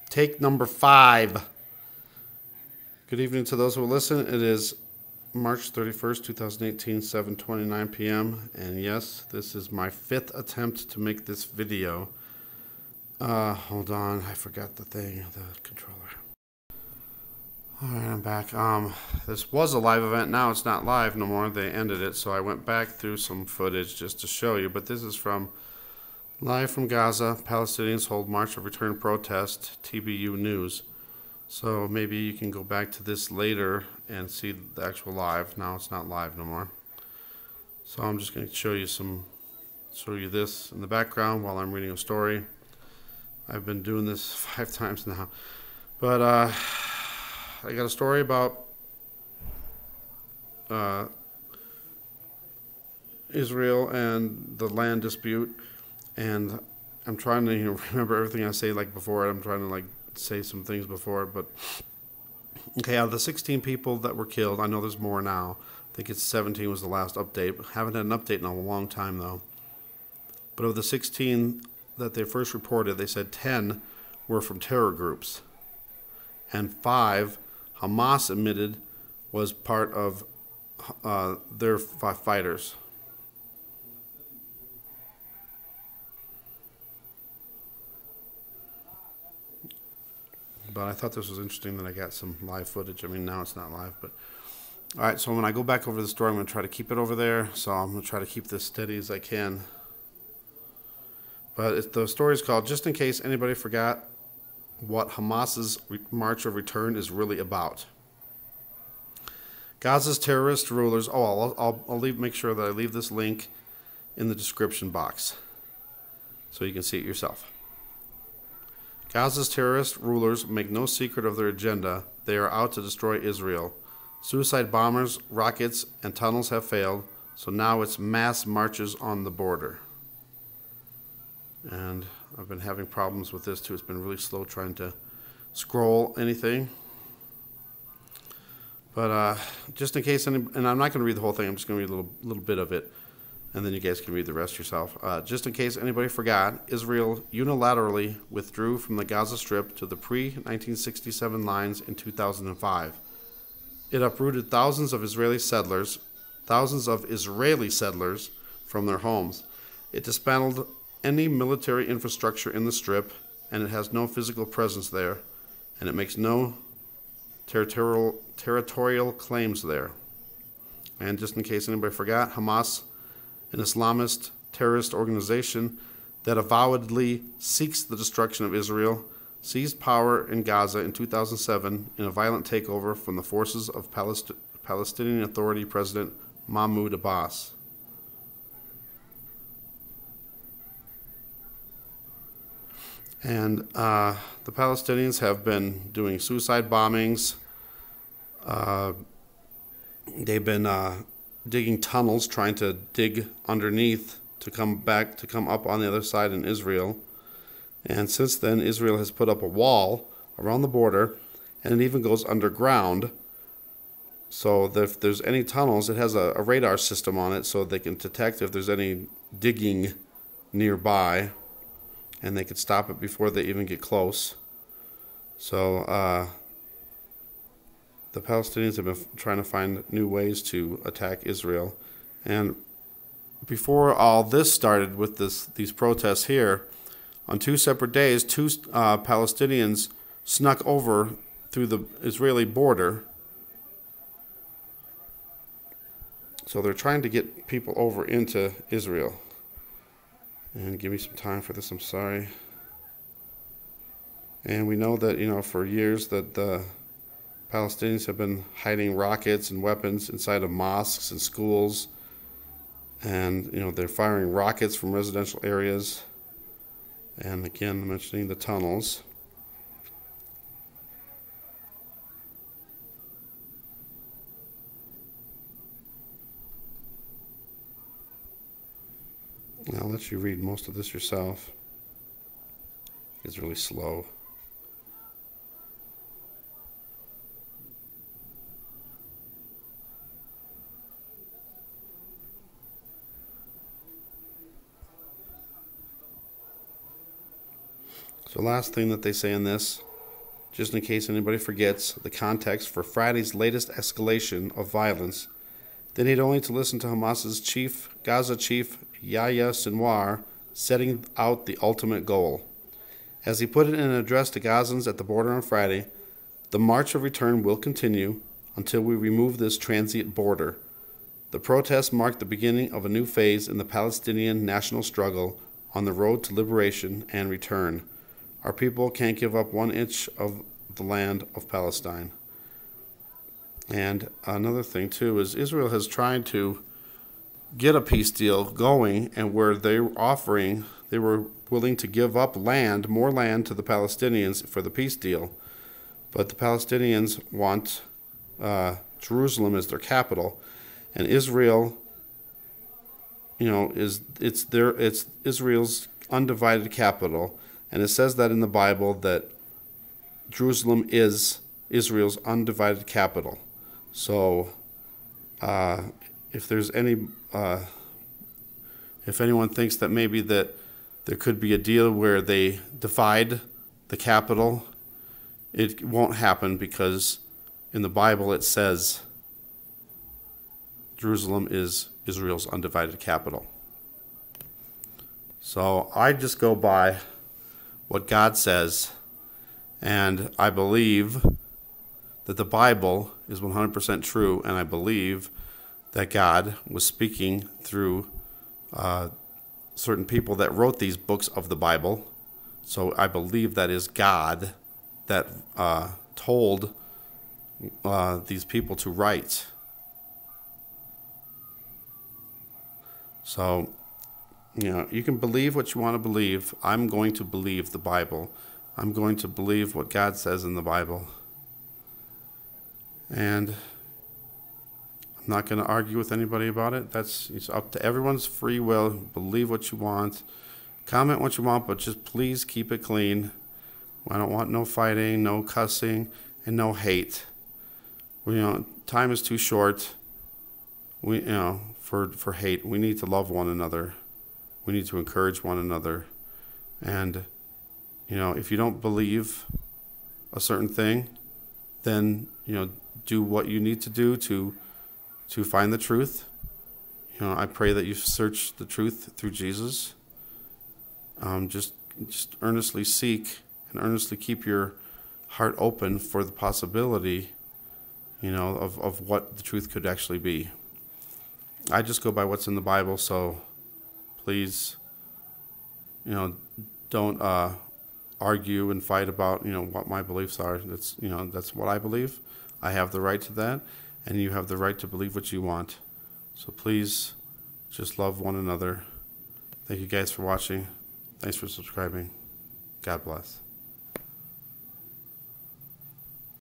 Take number 5. Good evening to those who listen. It is March 31st, 2018, 7:29 p.m. And yes, this is my 5th attempt to make this video. Hold on, I forgot the controller. Alright, I'm back. This was a live event. Now it's not live no more. They ended it, so I went back through some footage just to show you. But this is from live from Gaza. Palestinians hold March of Return protest. TBU News. So maybe you can go back to this later and see the actual live. Now it's not live no more. So I'm just going to show you this in the background while I'm reading a story. I've been doing this 5 times now. But I got a story about Israel and the land dispute. And I'm trying to remember everything I say like before. I'm trying to say some things before, but okay, out of the 16 people that were killed, I know there's more now. I think it's 17 was the last update. Haven't had an update in a long time though. But of the 16 that they first reported, they said 10 were from terror groups, and 5 Hamas admitted was part of their fighters. But I thought this was interesting that I got some live footage. I mean, now it's not live, but all right. So when I go back over the story, I'm going to try to keep it over there. So I'm going to try to keep this steady as I can. But the story is called "Just in Case Anybody Forgot What Hamas's March of Return is Really About." Gaza's terrorist rulers. Oh, I'll make sure that I leave this link in the description box so you can see it yourself. Gaza's terrorist rulers make no secret of their agenda. They are out to destroy Israel. Suicide bombers, rockets, and tunnels have failed, so now it's mass marches on the border. And I've been having problems with this too. It's been really slow trying to scroll anything. But just in case, and I'm not going to read the whole thing. I'm just going to read a little bit of it, and then you guys can read the rest yourself. Just in case anybody forgot, Israel unilaterally withdrew from the Gaza Strip to the pre-1967 lines in 2005. It uprooted thousands of Israeli settlers from their homes. It dismantled any military infrastructure in the Strip, and it has no physical presence there, and it makes no territorial claims there. And just in case anybody forgot, Hamas, an Islamist terrorist organization that avowedly seeks the destruction of Israel, seized power in Gaza in 2007 in a violent takeover from the forces of Palestinian Authority President Mahmoud Abbas. And the Palestinians have been doing suicide bombings. They've been digging tunnels, trying to dig underneath to come up on the other side in Israel. And since then, Israel has put up a wall around the border, and it even goes underground. So that if there's any tunnels, it has a radar system on it so they can detect if there's any digging nearby, and they could stop it before they even get close. So the Palestinians have been trying to find new ways to attack Israel. And before all this started with these protests here, on 2 separate days, 2 Palestinians snuck over through the Israeli border. So they're trying to get people over into Israel. And give me some time for this, I'm sorry. And we know that, for years that the Palestinians have been hiding rockets and weapons inside of mosques and schools. And, they're firing rockets from residential areas. And again, mentioning the tunnels. I'll let you read most of this yourself. It's really slow. So last thing that they say in this, just in case anybody forgets the context for Friday's latest escalation of violence, they need only to listen to Hamas's Gaza chief Yahya Sinwar setting out the ultimate goal. As he put it in an address to Gazans at the border on Friday, the march of return will continue until we remove this transient border. The protests mark the beginning of a new phase in the Palestinian national struggle on the road to liberation and return. Our people can't give up 1 inch of the land of Palestine. And another thing, too, is Israel has tried to get a peace deal going, and where they were willing to give up more land to the Palestinians for the peace deal. But the Palestinians want Jerusalem as their capital, and Israel, it's Israel's undivided capital, and it says that in the Bible that Jerusalem is Israel's undivided capital. So, if anyone thinks that maybe that there could be a deal where they divide the capital, it won't happen, because in the Bible it says Jerusalem is Israel's undivided capital. So I just go by what God says, and I believe that the Bible is 100% true, and I believe that God was speaking through certain people that wrote these books of the Bible. So I believe that is God that told these people to write. So, you can believe what you want to believe. I'm going to believe the Bible. I'm going to believe what God says in the Bible. And I'm not going to argue with anybody about it. It's up to everyone's free will. Believe what you want. Comment what you want, but just please keep it clean. I don't want no fighting, no cussing, and no hate. Time is too short. For hate. We need to love one another. We need to encourage one another. And, if you don't believe a certain thing, then, do what you need to do to find the truth. I pray that you search the truth through Jesus. Just earnestly seek and earnestly keep your heart open for the possibility, of what the truth could actually be. I just go by what's in the Bible, so please, don't argue and fight about, what my beliefs are. That's what I believe. I have the right to that, and you have the right to believe what you want. So please, just love one another. Thank you guys for watching. Thanks for subscribing. God bless.